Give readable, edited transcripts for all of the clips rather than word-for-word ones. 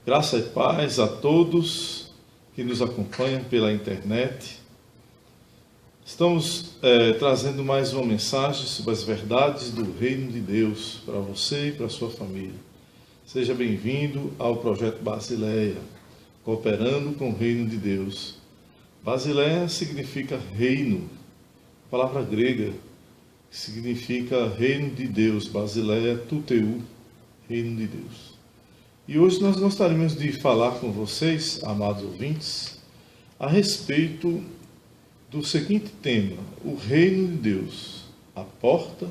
Graça e paz a todos que nos acompanham pela internet. Estamos trazendo mais uma mensagem sobre as verdades do Reino de Deus para você e para a sua família. Seja bem-vindo ao Projeto Basileia, cooperando com o Reino de Deus. Basileia significa reino, palavra grega que significa Reino de Deus. Basileia, tuteu, Reino de Deus. E hoje nós gostaríamos de falar com vocês, amados ouvintes, a respeito do seguinte tema: o Reino de Deus, a porta,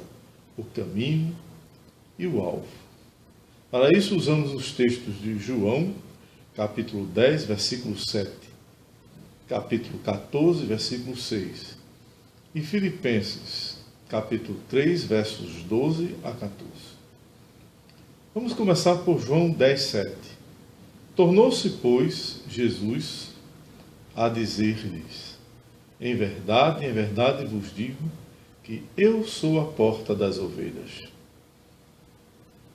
o caminho e o alvo. Para isso usamos os textos de João, capítulo 10, versículo 7, capítulo 14, versículo 6, e Filipenses, capítulo 3, versos 12 a 14. Vamos começar por João 10, 7. Tornou-se, pois, Jesus a dizer-lhes: em verdade vos digo que eu sou a porta das ovelhas.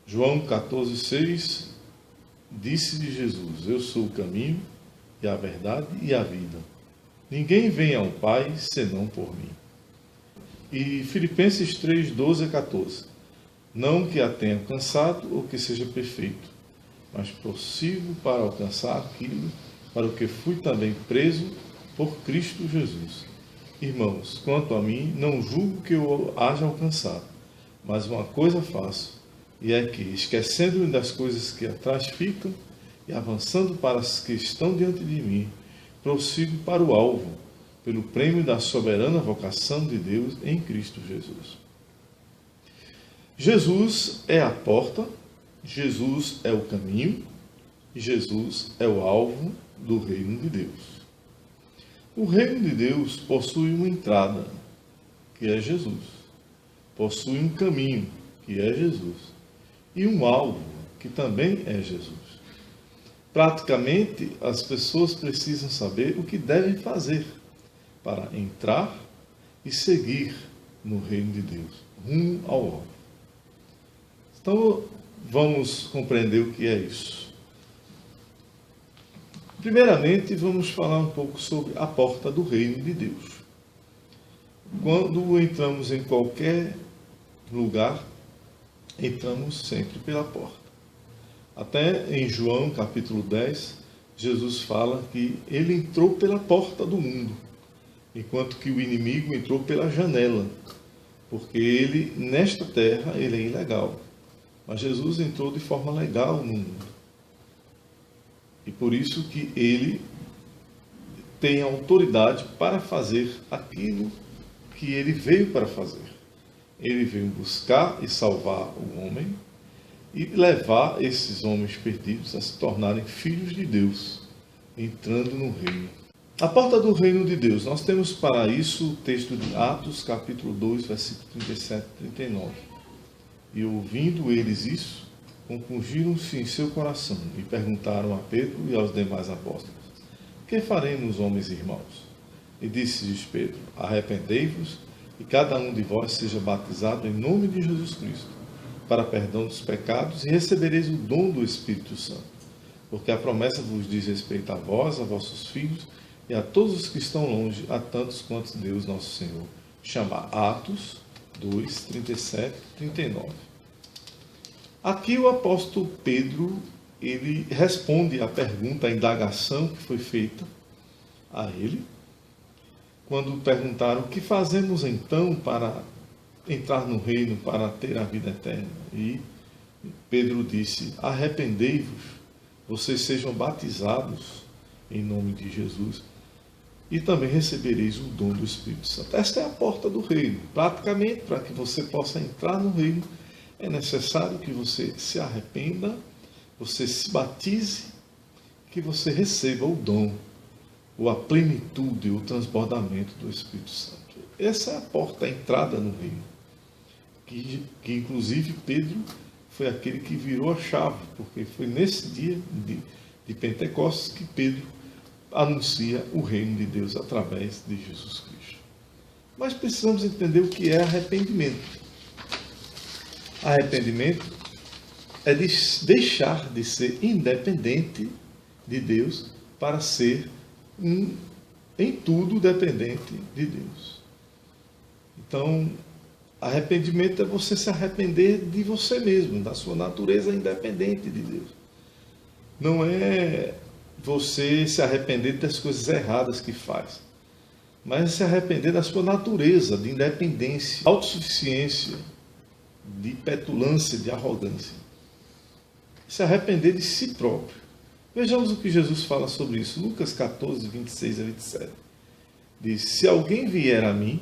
João 14, 6, disse-lhe Jesus: eu sou o caminho e a verdade e a vida. Ninguém vem ao Pai senão por mim. E Filipenses 3, 12 a 14. Não que a tenha alcançado ou que seja perfeito, mas prossigo para alcançar aquilo para o que fui também preso por Cristo Jesus. Irmãos, quanto a mim, não julgo que eu haja alcançado, mas uma coisa faço, e é que, esquecendo-me das coisas que atrás ficam e avançando para as que estão diante de mim, prossigo para o alvo, pelo prêmio da soberana vocação de Deus em Cristo Jesus. Jesus é a porta, Jesus é o caminho e Jesus é o alvo do Reino de Deus. O Reino de Deus possui uma entrada, que é Jesus. Possui um caminho, que é Jesus. E um alvo, que também é Jesus. Praticamente, as pessoas precisam saber o que devem fazer para entrar e seguir no Reino de Deus, rumo ao alvo. Então, vamos compreender o que é isso. Primeiramente, vamos falar um pouco sobre a porta do Reino de Deus. Quando entramos em qualquer lugar, entramos sempre pela porta. Até em João, capítulo 10, Jesus fala que ele entrou pela porta do mundo, enquanto que o inimigo entrou pela janela, porque ele, nesta terra, ele é ilegal. Mas Jesus entrou de forma legal no mundo. E por isso que ele tem autoridade para fazer aquilo que ele veio para fazer. Ele veio buscar e salvar o homem e levar esses homens perdidos a se tornarem filhos de Deus, entrando no reino. A porta do reino de Deus. Nós temos para isso o texto de Atos, capítulo 2, versículo 37 e 39. E ouvindo eles isso, compungiram-se em seu coração e perguntaram a Pedro e aos demais apóstolos: que faremos, homens e irmãos? E disse-lhes Pedro: arrependei-vos e cada um de vós seja batizado em nome de Jesus Cristo, para perdão dos pecados, e recebereis o dom do Espírito Santo. Porque a promessa vos diz respeito a vós, a vossos filhos e a todos os que estão longe, a tantos quantos Deus nosso Senhor chamar. Atos 2, 37, 39. Aqui o apóstolo Pedro, ele responde à pergunta, à indagação que foi feita a ele, quando perguntaram: o que fazemos então para entrar no reino, para ter a vida eterna? E Pedro disse: arrependei-vos, vocês sejam batizados em nome de Jesus, e também recebereis o dom do Espírito Santo. Esta é a porta do reino. Praticamente, para que você possa entrar no reino, é necessário que você se arrependa, você se batize, que você receba o dom, ou a plenitude, o transbordamento do Espírito Santo. Essa é a porta, a entrada no reino. Que inclusive Pedro foi aquele que virou a chave, porque foi nesse dia de Pentecostes que Pedro anuncia o reino de Deus através de Jesus Cristo. Mas precisamos entender o que é arrependimento. Arrependimento é deixar de ser independente de Deus para ser em tudo dependente de Deus. Então, arrependimento é você se arrepender de você mesmo, da sua natureza independente de Deus. Não é você se arrepender das coisas erradas que faz, mas se arrepender da sua natureza de independência, autossuficiência, de petulância, de arrogância. Se arrepender de si próprio. Vejamos o que Jesus fala sobre isso. Lucas 14, 26 a 27. Diz: se alguém vier a mim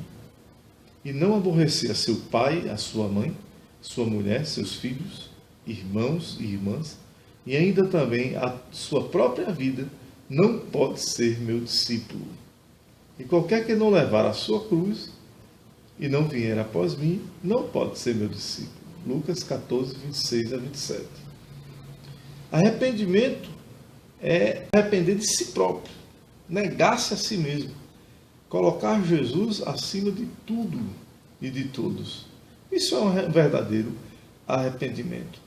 e não aborrecer a seu pai, a sua mãe, sua mulher, seus filhos, irmãos e irmãs, e ainda também a sua própria vida, não pode ser meu discípulo. E qualquer que não levar a sua cruz e não vier após mim, não pode ser meu discípulo. Lucas 14, 26 a 27. Arrependimento é arrepender de si próprio, negar-se a si mesmo, colocar Jesus acima de tudo e de todos. Isso é um verdadeiro arrependimento.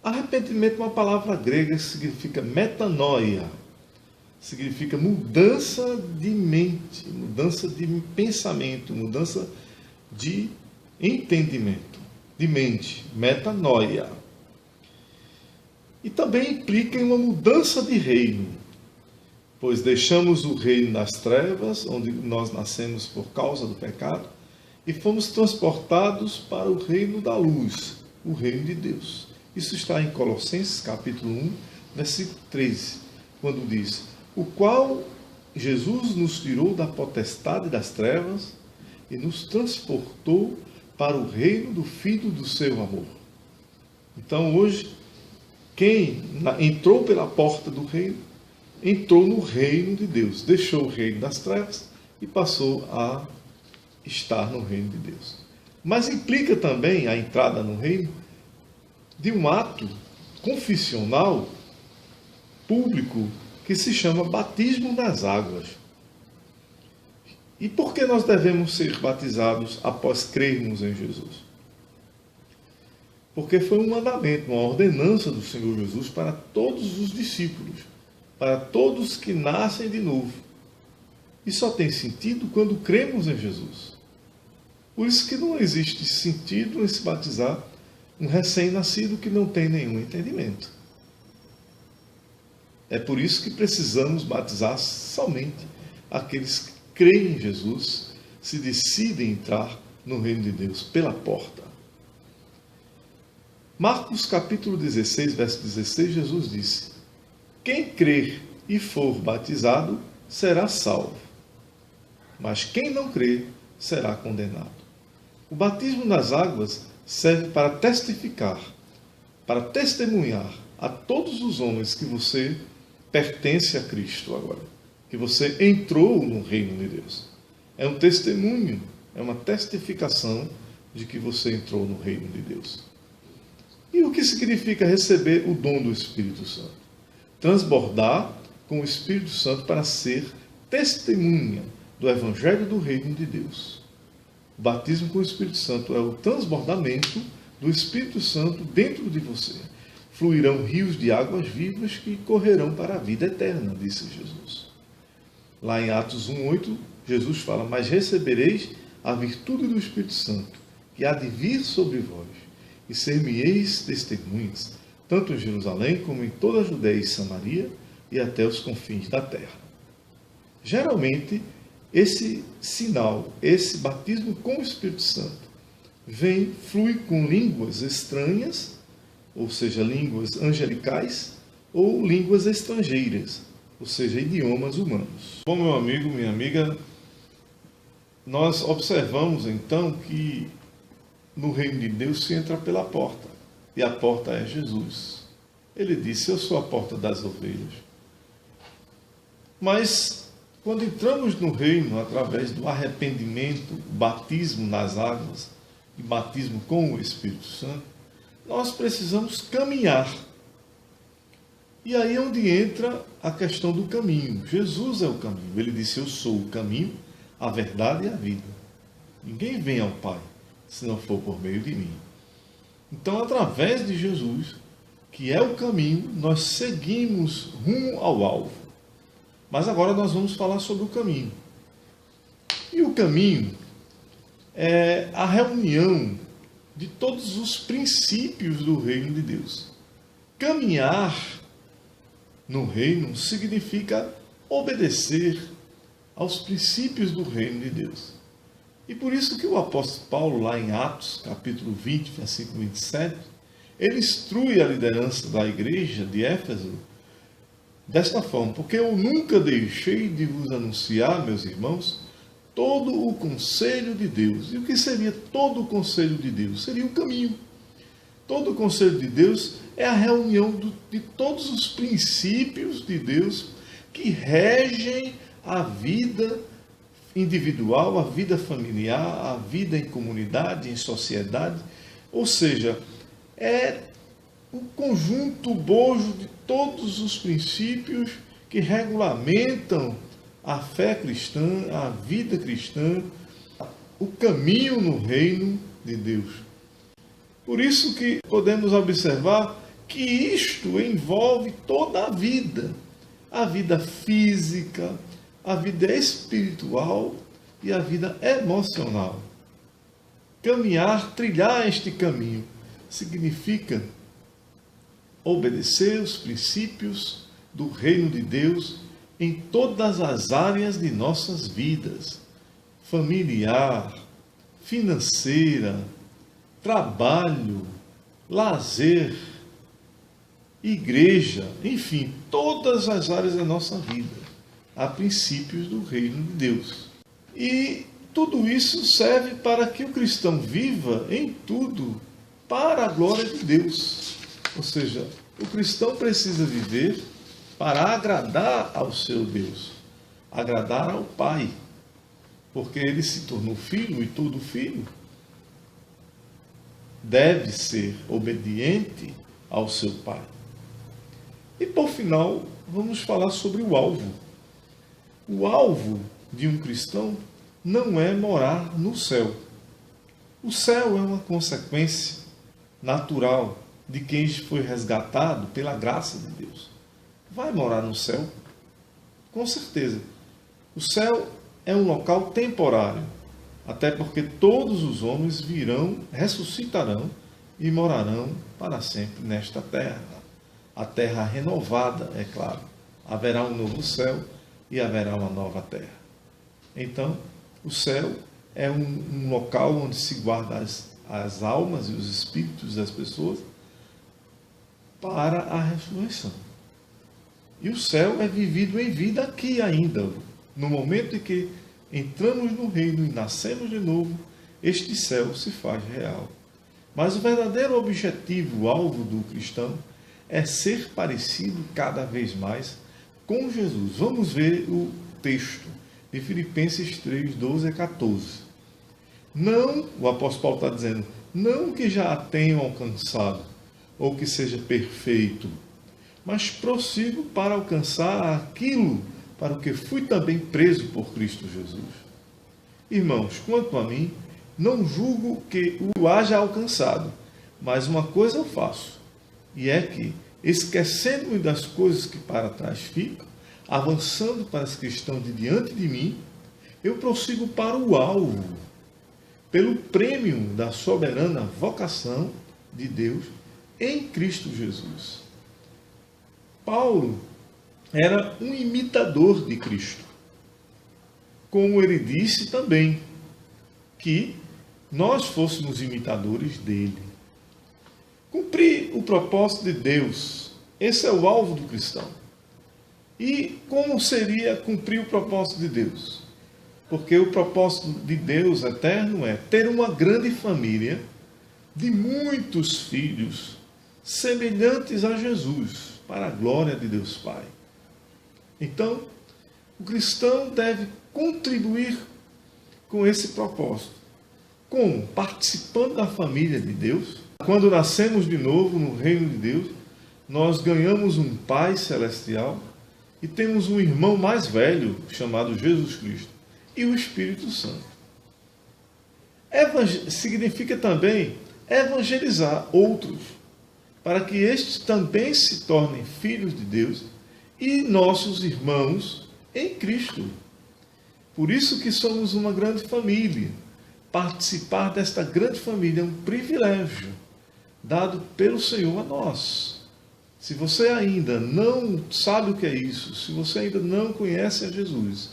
Arrependimento é uma palavra grega que significa metanoia, significa mudança de mente, mudança de pensamento, mudança de entendimento, de mente, metanoia. E também implica em uma mudança de reino, pois deixamos o reino das trevas, onde nós nascemos por causa do pecado, e fomos transportados para o reino da luz, o reino de Deus. Isso está em Colossenses capítulo 1, versículo 13, quando diz: o qual Jesus nos tirou da potestade das trevas e nos transportou para o reino do Filho do seu amor. Então hoje, quem entrou pela porta do reino, entrou no reino de Deus, deixou o reino das trevas e passou a estar no reino de Deus. Mas implica também a entrada no reino de um ato confissional público que se chama batismo nas águas. E por que nós devemos ser batizados após crermos em Jesus? Porque foi um mandamento, uma ordenança do Senhor Jesus para todos os discípulos, para todos que nascem de novo. E só tem sentido quando cremos em Jesus. Por isso que não existe sentido em se batizar um recém-nascido que não tem nenhum entendimento. É por isso que precisamos batizar somente aqueles que creem em Jesus, se decidem entrar no reino de Deus pela porta. Marcos capítulo 16, verso 16, Jesus disse: quem crer e for batizado será salvo, mas quem não crer será condenado. O batismo nas águas serve para testificar, para testemunhar a todos os homens que você pertence a Cristo agora, que você entrou no reino de Deus. É um testemunho, é uma testificação de que você entrou no reino de Deus. E o que significa receber o dom do Espírito Santo? Transbordar com o Espírito Santo para ser testemunha do Evangelho do reino de Deus. O batismo com o Espírito Santo é o transbordamento do Espírito Santo dentro de você. Fluirão rios de águas vivas que correrão para a vida eterna, disse Jesus. Lá em Atos 1:8, Jesus fala: mas recebereis a virtude do Espírito Santo, que há de vir sobre vós, e ser-me-eis testemunhas, tanto em Jerusalém como em toda a Judéia e Samaria, e até os confins da terra. Geralmente, esse sinal, esse batismo com o Espírito Santo, flui com línguas estranhas, ou seja, línguas angelicais, ou línguas estrangeiras, ou seja, idiomas humanos. Bom, meu amigo, minha amiga, nós observamos então que no reino de Deus se entra pela porta, e a porta é Jesus. Ele disse: eu sou a porta das ovelhas. Mas, quando entramos no reino através do arrependimento, batismo nas águas e batismo com o Espírito Santo, nós precisamos caminhar. E aí é onde entra a questão do caminho. Jesus é o caminho. Ele disse: eu sou o caminho, a verdade e a vida. Ninguém vem ao Pai se não for por meio de mim. Então, através de Jesus, que é o caminho, nós seguimos rumo ao alvo. Mas agora nós vamos falar sobre o caminho. E o caminho é a reunião de todos os princípios do reino de Deus. Caminhar no reino significa obedecer aos princípios do reino de Deus. E por isso que o apóstolo Paulo, lá em Atos, capítulo 20, versículo 27, ele instrui a liderança da igreja de Éfeso desta forma: porque eu nunca deixei de vos anunciar, meus irmãos, todo o conselho de Deus. E o que seria todo o conselho de Deus? Seria o caminho. Todo o conselho de Deus é a reunião de todos os princípios de Deus que regem a vida individual, a vida familiar, a vida em comunidade, em sociedade. Ou seja, é o conjunto bojo de todos os princípios que regulamentam a fé cristã, a vida cristã, o caminho no reino de Deus. Por isso que podemos observar que isto envolve toda a vida física, a vida espiritual e a vida emocional. Caminhar, trilhar este caminho, significa obedecer os princípios do reino de Deus em todas as áreas de nossas vidas: familiar, financeira, trabalho, lazer, igreja, enfim, todas as áreas da nossa vida. Há princípios do reino de Deus. E tudo isso serve para que o cristão viva em tudo para a glória de Deus. Ou seja, o cristão precisa viver para agradar ao seu Deus, agradar ao Pai, porque ele se tornou filho e todo filho deve ser obediente ao seu Pai. E por final, vamos falar sobre o alvo. O alvo de um cristão não é morar no céu. O céu é uma consequência natural de quem foi resgatado pela graça de Deus. Vai morar no céu? Com certeza. O céu é um local temporário, até porque todos os homens virão, ressuscitarão e morarão para sempre nesta terra. A terra renovada, é claro. Haverá um novo céu e haverá uma nova terra. Então, o céu é um local onde se guarda as almas e os espíritos das pessoas para a ressurreição. E o céu é vivido em vida aqui ainda. No momento em que entramos no reino e nascemos de novo, este céu se faz real. Mas o verdadeiro objetivo, o alvo do cristão, é ser parecido cada vez mais com Jesus. Vamos ver o texto de Filipenses 3, 12 a 14. Não, o apóstolo Paulo está dizendo, não que já a tenham alcançado, ou que seja perfeito, mas prossigo para alcançar aquilo para o que fui também preso por Cristo Jesus. Irmãos, quanto a mim, não julgo que o haja alcançado, mas uma coisa eu faço, e é que, esquecendo-me das coisas que para trás ficam, avançando para as que estão de diante de mim, eu prossigo para o alvo, pelo prêmio da soberana vocação de Deus em Cristo Jesus. Paulo era um imitador de Cristo. Como ele disse também, que nós fôssemos imitadores dele. Cumprir o propósito de Deus, esse é o alvo do cristão. E como seria cumprir o propósito de Deus? Porque o propósito de Deus eterno é ter uma grande família de muitos filhos semelhantes a Jesus, para a glória de Deus Pai. Então, o cristão deve contribuir com esse propósito. Como? Participando da família de Deus. Quando nascemos de novo no reino de Deus, nós ganhamos um Pai celestial e temos um irmão mais velho, chamado Jesus Cristo, e o Espírito Santo. Significa também evangelizar outros, para que estes também se tornem filhos de Deus e nossos irmãos em Cristo. Por isso que somos uma grande família. Participar desta grande família é um privilégio dado pelo Senhor a nós. Se você ainda não sabe o que é isso, se você ainda não conhece a Jesus,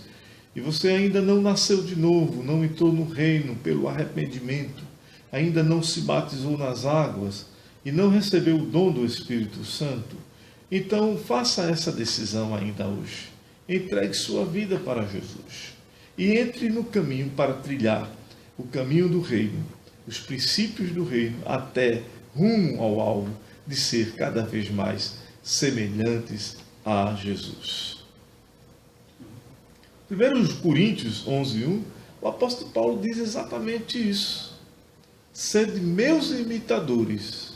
e você ainda não nasceu de novo, não entrou no reino pelo arrependimento, ainda não se batizou nas águas e não recebeu o dom do Espírito Santo, então faça essa decisão ainda hoje. Entregue sua vida para Jesus e entre no caminho para trilhar o caminho do reino, os princípios do reino, até rumo ao alvo de ser cada vez mais semelhantes a Jesus. 1 Coríntios 11:1, o apóstolo Paulo diz exatamente isso. Sede meus imitadores,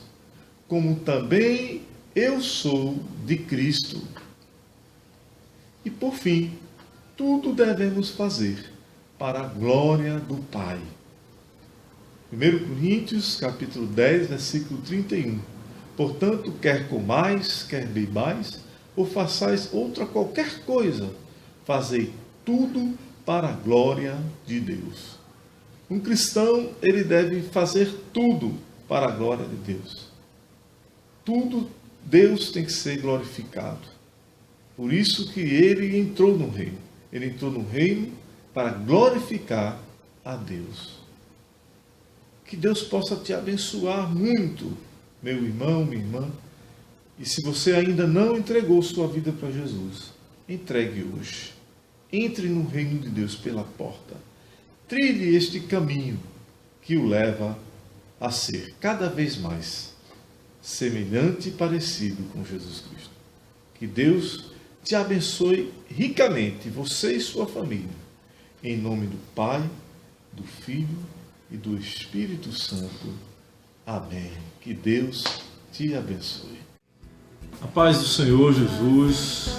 como também eu sou de Cristo. E por fim, tudo devemos fazer para a glória do Pai. 1 Coríntios, capítulo 10, versículo 31. Portanto, quer comais, quer bebais, ou façais outra qualquer coisa, fazei tudo para a glória de Deus. Um cristão, ele deve fazer tudo para a glória de Deus. Tudo, Deus tem que ser glorificado. Por isso que ele entrou no reino. Ele entrou no reino para glorificar a Deus. Que Deus possa te abençoar muito, meu irmão, minha irmã. E se você ainda não entregou sua vida para Jesus, entregue hoje. Entre no reino de Deus pela porta. Trilhe este caminho que o leva a ser cada vez mais semelhante e parecido com Jesus Cristo. Que Deus te abençoe ricamente, você e sua família. Em nome do Pai, do Filho e do Espírito Santo. Amém. Que Deus te abençoe. A paz do Senhor Jesus.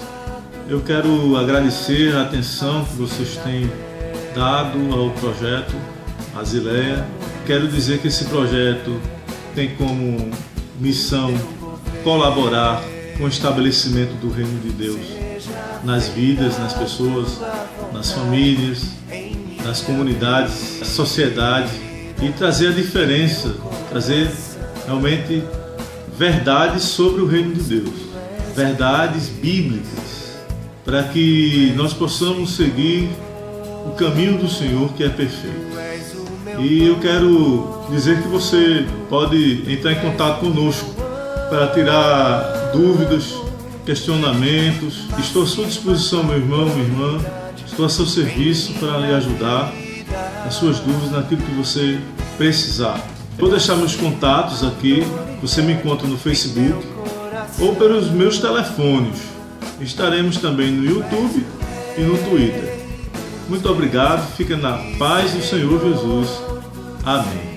Eu quero agradecer a atenção que vocês têm dado ao projeto Asileia. Quero dizer que esse projeto tem como missão colaborar com o estabelecimento do reino de Deus nas vidas, nas pessoas, nas famílias, nas comunidades, na sociedade, e trazer a diferença, trazer realmente verdades sobre o reino de Deus, verdades bíblicas, para que nós possamos seguir o caminho do Senhor, que é perfeito. E eu quero dizer que você pode entrar em contato conosco para tirar dúvidas, questionamentos. Estou à sua disposição, meu irmão, minha irmã. Estou a seu serviço para lhe ajudar nas suas dúvidas, naquilo que você precisar. Vou deixar meus contatos aqui. Você me encontra no Facebook ou pelos meus telefones. Estaremos também no YouTube e no Twitter. Muito obrigado. Fica na paz do Senhor Jesus. Amém.